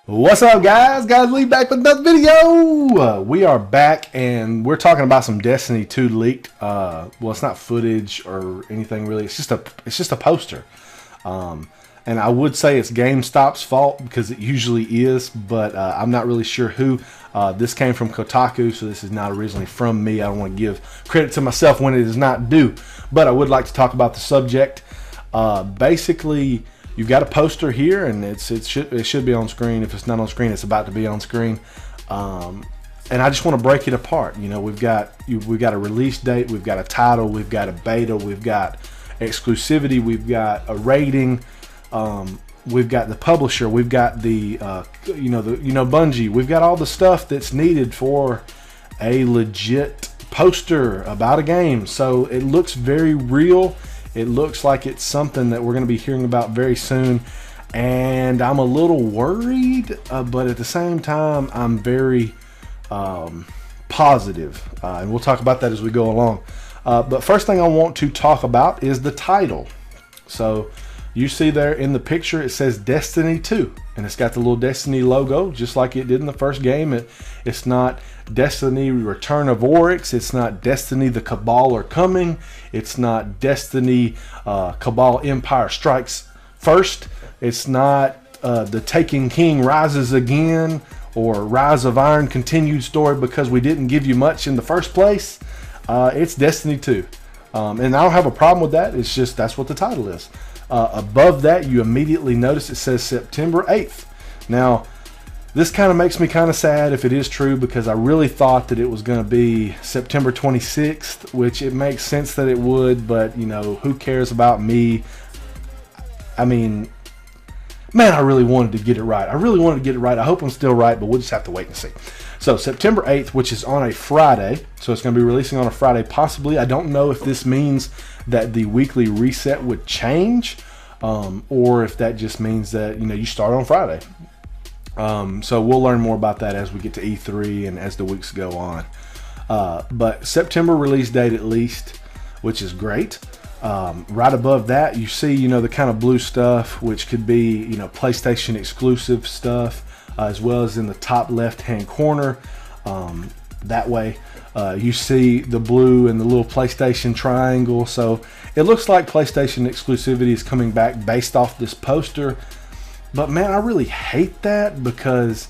What's up, guys? Guys, Lee back with another video. We are back, and we're talking about some Destiny 2 leaked. Well, it's not footage or anything really. It's just a poster. And I would say it's GameStop's fault because it usually is, but I'm not really sure who. This came from Kotaku, so this is not originally from me. I don't want to give credit to myself when it is not due, but I would like to talk about the subject. Basically, you've got a poster here, and it should be on screen. If it's not on screen, it's about to be on screen. And I just want to break it apart. You know, we've got a release date, we've got a title, we've got a beta, we've got exclusivity, we've got a rating, we've got the publisher, we've got the Bungie. We've got all the stuff that's needed for a legit poster about a game. So it looks very real. It looks like it's something that we're going to be hearing about very soon, and I'm a little worried, but at the same time, I'm very positive, and we'll talk about that as we go along. But first thing I want to talk about is the title. So you see there in the picture, it says Destiny 2, and it's got the little Destiny logo, just like it did in the first game. It's not Destiny Return of Oryx, it's not Destiny the Cabal are coming, it's not Destiny Cabal Empire Strikes First, it's not the Taken King Rises Again, or Rise of Iron continued story because we didn't give you much in the first place. It's Destiny 2, and I don't have a problem with that. It's just that's what the title is. Above that, you immediately notice it says September 8th. Now, this kind of makes me kind of sad if it is true, because I really thought that it was going to be September 26th, which it makes sense that it would, but, you know, who cares about me? I mean, man, I really wanted to get it right. I really wanted to get it right. I hope I'm still right, but we'll just have to wait and see. So, September 8th, which is on a Friday, so it's going to be releasing on a Friday, possibly. I don't know if this means that the weekly reset would change, or if that just means that, you know, you start on Friday. So we'll learn more about that as we get to E3 and as the weeks go on. But September release date at least, which is great. Right above that, you see, you know, the kind of blue stuff, which could be, you know, PlayStation exclusive stuff, as well as in the top left-hand corner. That way, you see the blue and the little PlayStation triangle. So it looks like PlayStation exclusivity is coming back based off this poster. But man, I really hate that because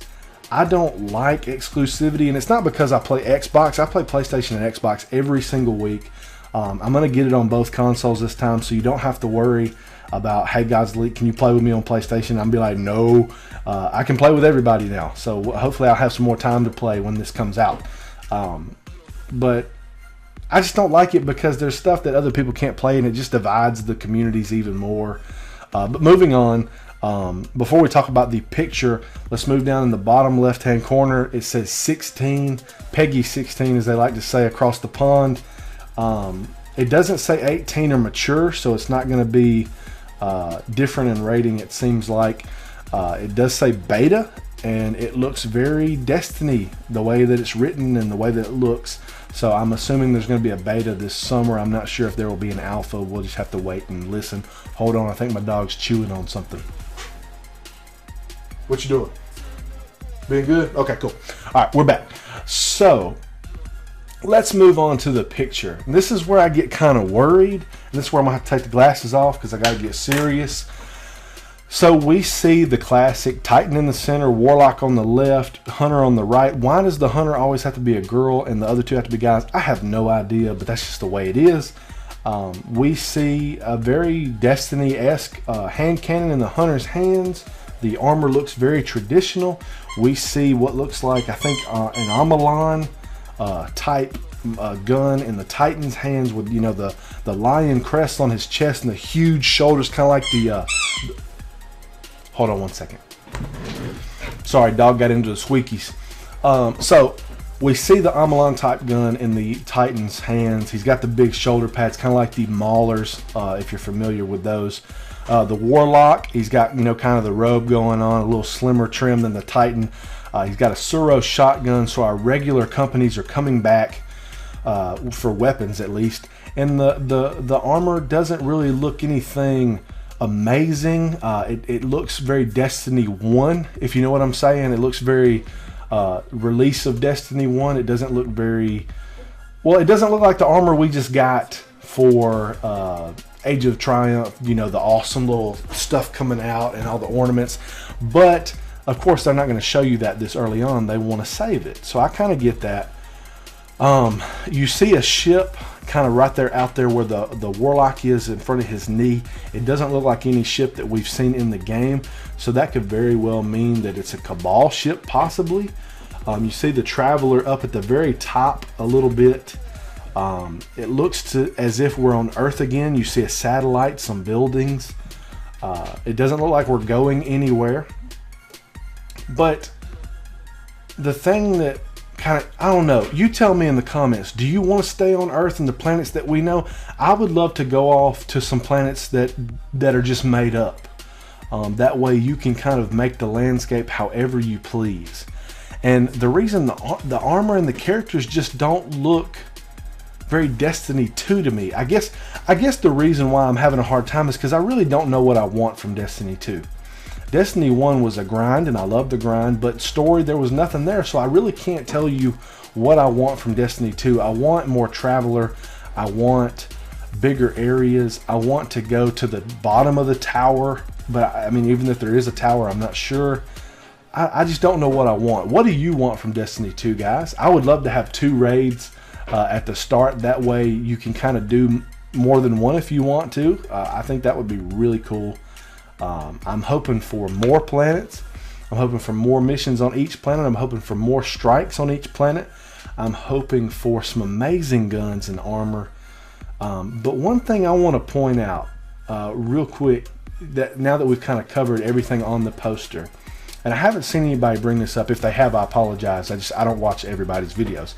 I don't like exclusivity, and it's not because I play Xbox. I play PlayStation and Xbox every single week. I'm going to get it on both consoles this time, so you don't have to worry about, hey guys, can you play with me on PlayStation? I'm be like, no, I can play with everybody now. So hopefully I'll have some more time to play when this comes out. But I just don't like it because there's stuff that other people can't play, and it just divides the communities even more. But moving on, before we talk about the picture, let's move down in the bottom left hand corner. It says 16, Peggy 16 as they like to say across the pond. It doesn't say 18 or mature, so it's not going to be different in rating. It seems like it does say beta, and it looks very Destiny the way that it's written and the way that it looks. So I'm assuming there's going to be a beta this summer. I'm not sure if there will be an alpha. We'll just have to wait and listen. Hold on, I think my dog's chewing on something. What you doing? Being good? Okay, cool. All right, we're back. So let's move on to the picture. This is where I get kind of worried. And this is where I'm going to have to take the glasses off because I got to get serious. So we see the classic Titan in the center, Warlock on the left, Hunter on the right. Why does the Hunter always have to be a girl and the other two have to be guys? I have no idea, but that's just the way it is. We see a very Destiny-esque hand cannon in the Hunter's hands. The armor looks very traditional. We see what looks like, I think, an Amalon type gun in the Titan's hands with, you know, the lion crest on his chest and the huge shoulders, kind of like the hold on one second. Sorry, dog got into the squeakies. So we see the Amalon type gun in the Titan's hands. He's got the big shoulder pads, kind of like the Maulers, if you're familiar with those. The Warlock, he's got, you know, kind of the robe going on, a little slimmer trim than the Titan. He's got a Suro shotgun, so our regular companies are coming back for weapons at least. And the armor doesn't really look anything amazing. It looks very Destiny 1, if you know what I'm saying. It looks very release of Destiny 1. It doesn't look very, well, it doesn't look like the armor we just got for Age of Triumph, you know, the awesome little stuff coming out and all the ornaments. But of course they're not going to show you that this early on. They want to save it, so I kind of get that. You see a ship kind of right there out there where the Warlock is in front of his knee. It doesn't look like any ship that we've seen in the game, so that could very well mean that it's a Cabal ship possibly. You see the Traveler up at the very top a little bit. It looks as if we're on Earth again. You see a satellite, some buildings. It doesn't look like we're going anywhere. But the thing that kind of, I don't know, you tell me in the comments, do you want to stay on Earth and the planets that we know? I would love to go off to some planets that are just made up. That way you can kind of make the landscape however you please. And the reason the armor and the characters just don't look very Destiny 2 to me. I guess the reason why I'm having a hard time is because I really don't know what I want from Destiny 2. Destiny 1 was a grind, and I love the grind, but story, there was nothing there, so I really can't tell you what I want from Destiny 2. I want more Traveler. I want bigger areas. I want to go to the bottom of the tower, but I mean, even if there is a tower, I'm not sure. I just don't know what I want. What do you want from Destiny 2, guys? I would love to have 2 raids at the start. That way you can kind of do more than one if you want to. I think that would be really cool. I'm hoping for more planets. I'm hoping for more missions on each planet. I'm hoping for more strikes on each planet. I'm hoping for some amazing guns and armor. But one thing I want to point out real quick, that now that we've kind of covered everything on the poster, and I haven't seen anybody bring this up. If they have, I apologize. I don't watch everybody's videos.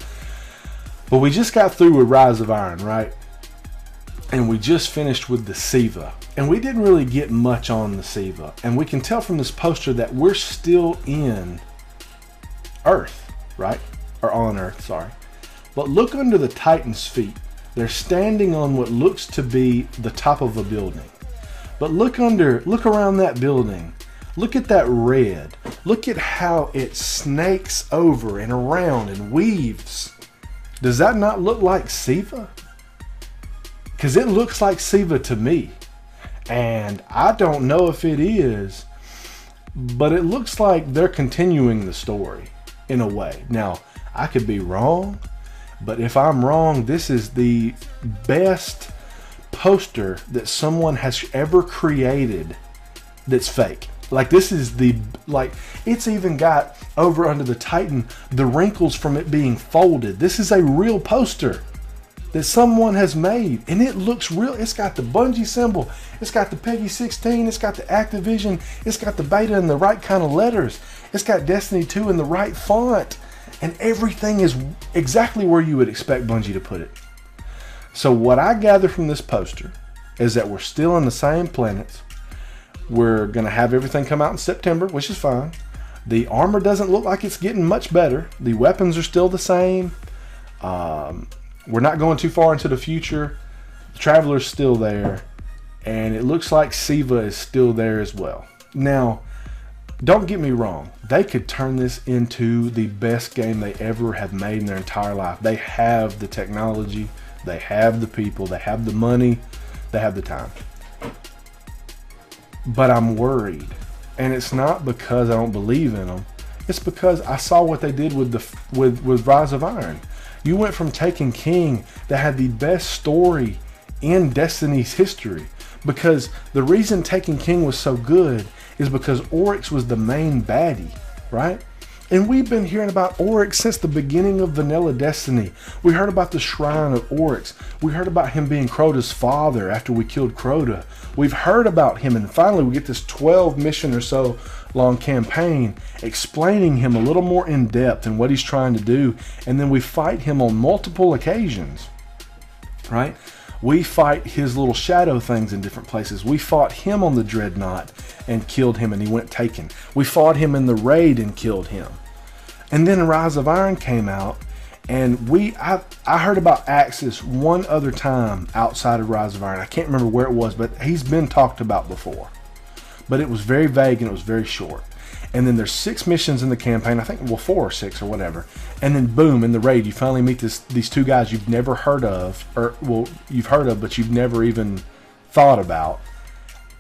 But we just got through with Rise of Iron, right? And we just finished with the Siva. And we didn't really get much on the Siva. And we can tell from this poster that we're still in Earth, right? Or on Earth, sorry. But look under the Titan's feet. They're standing on what looks to be the top of a building. But look around that building. Look at that red. Look at how it snakes over and around and weaves. Does that not look like Siva? Because it looks like Siva to me. And I don't know if it is, but it looks like they're continuing the story in a way. Now, I could be wrong, but if I'm wrong, this is the best poster that someone has ever created that's fake. Like, this is it's even got over under the Titan the wrinkles from it being folded. This is a real poster that someone has made, and it looks real. It's got the Bungie symbol, it's got the Peggy 16, it's got the Activision, it's got the beta in the right kind of letters, it's got Destiny 2 in the right font, and everything is exactly where you would expect Bungie to put it. So what I gather from this poster is that we're still on the same planets. We're gonna have everything come out in September, which is fine. The armor doesn't look like it's getting much better. The weapons are still the same. We're not going too far into the future. The Traveler's still there. And it looks like Siva is still there as well. Now, don't get me wrong. They could turn this into the best game they ever have made in their entire life. They have the technology. They have the people. They have the money. They have the time. But I'm worried. And it's not because I don't believe in them. It's because I saw what they did with Rise of Iron. You went from Taken King that had the best story in Destiny's history. Because the reason Taken King was so good is because Oryx was the main baddie, right? And we've been hearing about Oryx since the beginning of Vanilla Destiny. We heard about the Shrine of Oryx. We heard about him being Crota's father after we killed Crota. We've heard about him, and finally we get this 12 mission or so long campaign explaining him a little more in depth and what he's trying to do. And then we fight him on multiple occasions, right? We fight his little shadow things in different places. We fought him on the Dreadnought and killed him, and he went taken. We fought him in the raid and killed him. And then Rise of Iron came out, And I heard about Axis one other time outside of Rise of Iron. I can't remember where it was, but he's been talked about before. But it was very vague and it was very short. And then there's 6 missions in the campaign. I think, well, 4 or 6 or whatever. And then boom, in the raid, you finally meet these 2 guys you've never heard of, or well, you've heard of, but you've never even thought about.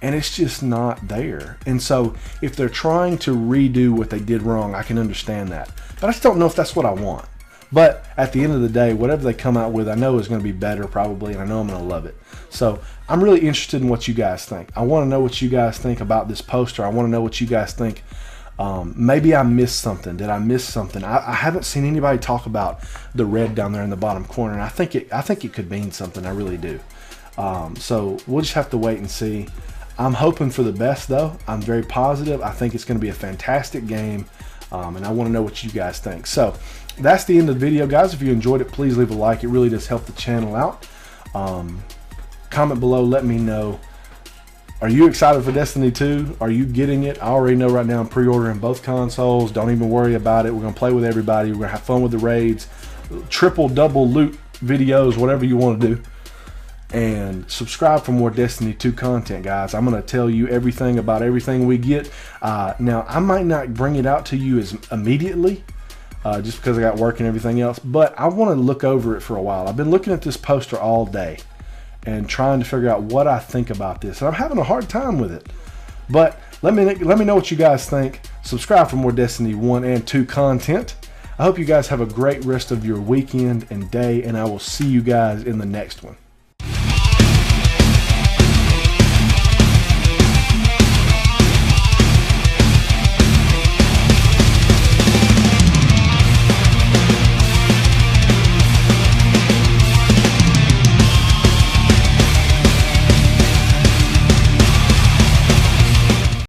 And it's just not there. And so if they're trying to redo what they did wrong, I can understand that. But I just don't know if that's what I want. But at the end of the day, whatever they come out with, I know is going to be better probably, and I know I'm going to love it. So I'm really interested in what you guys think. I want to know what you guys think about this poster. I want to know what you guys think. Maybe I missed something. Did I miss something? I haven't seen anybody talk about the red down there in the bottom corner, and I think it could mean something. I really do. So we'll just have to wait and see. I'm hoping for the best, though. I'm very positive. I think it's going to be a fantastic game, and I want to know what you guys think. So that's the end of the video, guys. If you enjoyed it, please leave a like. It really does help the channel out. Comment below. Let me know. Are you excited for Destiny 2? Are you getting it? I already know right now I'm pre-ordering both consoles. Don't even worry about it. We're going to play with everybody. We're going to have fun with the raids. Triple, double loot videos, whatever you want to do. And subscribe for more Destiny 2 content, guys. I'm going to tell you everything about everything we get. Now, I might not bring it out to you as immediately, just because I got work and everything else. But I want to look over it for a while. I've been looking at this poster all day and trying to figure out what I think about this, and I'm having a hard time with it. But let me know what you guys think. Subscribe for more Destiny 1 and 2 content. I hope you guys have a great rest of your weekend and day, and I will see you guys in the next one.